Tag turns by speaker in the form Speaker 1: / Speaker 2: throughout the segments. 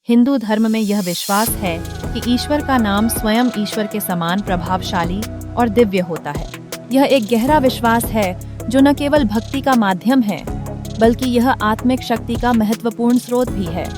Speaker 1: हिंदू धर्म में यह विश्वास है कि ईश्वर का नाम स्वयं ईश्वर के समान प्रभावशाली और दिव्य होता है। यह एक गहरा विश्वास है जो न केवल भक्ति का माध्यम है, बल्कि यह आत्मिक शक्ति का महत्वपूर्ण स्रोत भी है।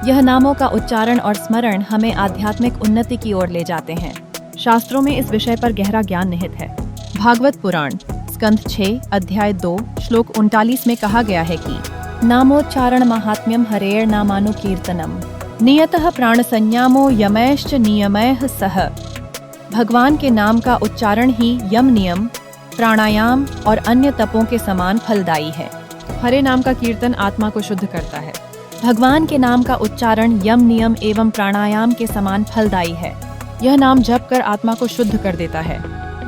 Speaker 1: यह नामों का उच्चारण और स्मरण हमें आध्यात्मिक उन्नति की ओर ले जाते हैं। शास्त्रों में इस विषय पर गहरा ज्ञान निहित है। भागवत पुराण स्कंध 6 अध्याय 2 श्लोक 39 में कहा गया है कि नामोच्चारण महात्म्यम हरेर नामानुकीर्तनम नियतः प्राण संयामो यमैश्च नियमैः सह। भगवान के नाम का उच्चारण ही यम नियम, प्राणायाम और अन्य तपों के समान फलदायी है। हरे नाम का कीर्तन आत्मा को शुद्ध करता है। भगवान के नाम का उच्चारण यम नियम एवं प्राणायाम के समान फलदायी है। यह नाम जप कर आत्मा को शुद्ध कर देता है,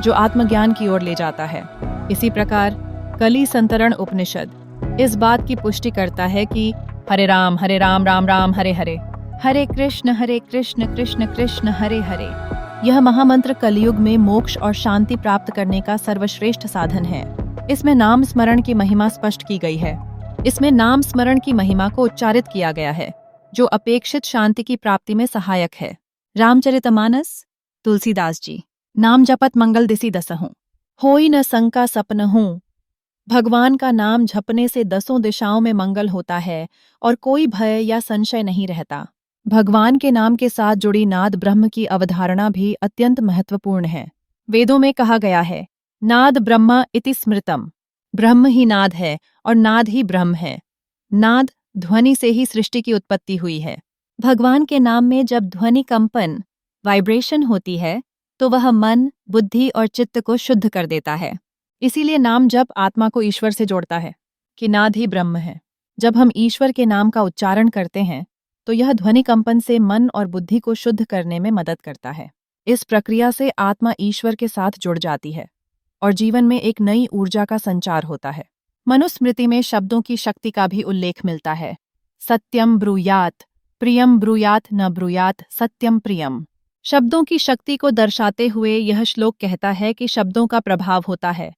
Speaker 1: जो आत्मज्ञान की ओर ले जाता है। इसी प्रकार कली संतरण उपनिषद इस बात की पुष्टि करता है कि हरे राम राम राम हरे हरे, हरे कृष्ण कृष्ण कृष्ण हरे हरे। यह महामंत्र कलयुग में मोक्ष और शांति प्राप्त करने का सर्वश्रेष्ठ साधन है। इसमें नाम स्मरण की महिमा स्पष्ट की गई है। इसमें नाम स्मरण की महिमा को उच्चारित किया गया है, जो अपेक्षित शांति की प्राप्ति में सहायक है। रामचरितमानस तुलसीदास जी। नाम जपत मंगल दिसि दसहूं, होई न शंका सपनहूं। भगवान का नाम जपने से 10 दिशाओं में मंगल होता है और कोई भय या संशय नहीं रहता। भगवान के नाम के साथ जुड़ी नाद ब्रह्म की अवधारणा भी अत्यंत महत्वपूर्ण है। वेदों में कहा गया है, नाद ब्रह्म इति स्मृतम। ब्रह्म ही नाद है और नाद ही ब्रह्म है। नाद ध्वनि से ही सृष्टि की उत्पत्ति हुई है। भगवान के नाम में जब ध्वनि कंपन वाइब्रेशन होती है तो वह मन, बुद्धि और चित्त को शुद्ध कर देता है। इसीलिए नाम जप आत्मा को ईश्वर से जोड़ता है कि नाद ही ब्रह्म है। जब हम ईश्वर के नाम का उच्चारण करते हैं तो यह ध्वनि कंपन से मन और बुद्धि को शुद्ध करने में मदद करता है। इस प्रक्रिया से आत्मा ईश्वर के साथ जुड़ जाती है और जीवन में एक नई ऊर्जा का संचार होता है। मनुस्मृति में शब्दों की शक्ति का भी उल्लेख मिलता है। सत्यम ब्रूयात, प्रियम ब्रूयात न ब्रूयात सत्यम प्रियम। शब्दों की शक्ति को दर्शाते हुए यह श्लोक कहता है कि शब्दों का प्रभाव होता है।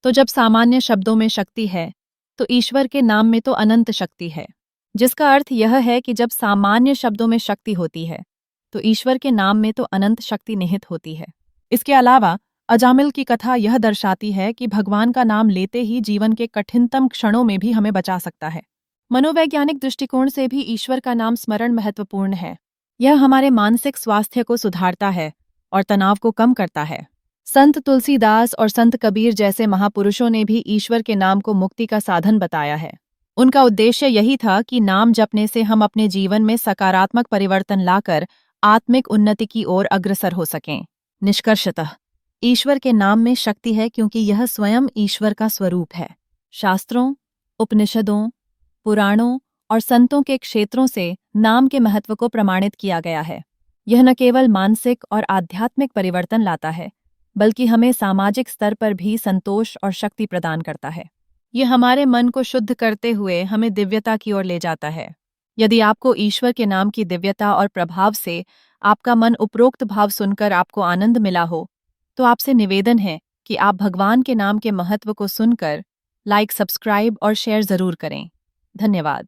Speaker 1: तो जब सामान्य शब्दों में शक्ति है तो ईश्वर के नाम में तो अनंत शक्ति है, जिसका अर्थ यह है कि जब सामान्य शब्दों में शक्ति होती है तो ईश्वर के नाम में तो अनंत शक्ति निहित होती है। इसके अलावा अजामिल की कथा यह दर्शाती है कि भगवान का नाम लेते ही जीवन के कठिनतम क्षणों में भी हमें बचा सकता है। मनोवैज्ञानिक दृष्टिकोण से भी ईश्वर का नाम स्मरण महत्वपूर्ण है। यह हमारे मानसिक स्वास्थ्य को सुधारता है और तनाव को कम करता है। संत तुलसीदास और संत कबीर जैसे महापुरुषों ने भी ईश्वर के नाम को मुक्ति का साधन बताया है। उनका उद्देश्य यही था कि नाम जपने से हम अपने जीवन में सकारात्मक परिवर्तन लाकर आत्मिक उन्नति की ओर अग्रसर हो सकें। निष्कर्षतः ईश्वर के नाम में शक्ति है क्योंकि यह स्वयं ईश्वर का स्वरूप है। शास्त्रों, उपनिषदों, पुराणों और संतों के क्षेत्रों से नाम के महत्व को प्रमाणित किया गया है। यह न केवल मानसिक और आध्यात्मिक परिवर्तन लाता है, बल्कि हमें सामाजिक स्तर पर भी संतोष और शक्ति प्रदान करता है। यह हमारे मन को शुद्ध करते हुए हमें दिव्यता की ओर ले जाता है। यदि आपको ईश्वर के नाम की दिव्यता और प्रभाव से आपका मन उपरोक्त भाव सुनकर आपको आनंद मिला हो, तो आपसे निवेदन है कि आप भगवान के नाम के महत्व को सुनकर लाइक, सब्सक्राइब और शेयर जरूर करें। धन्यवाद।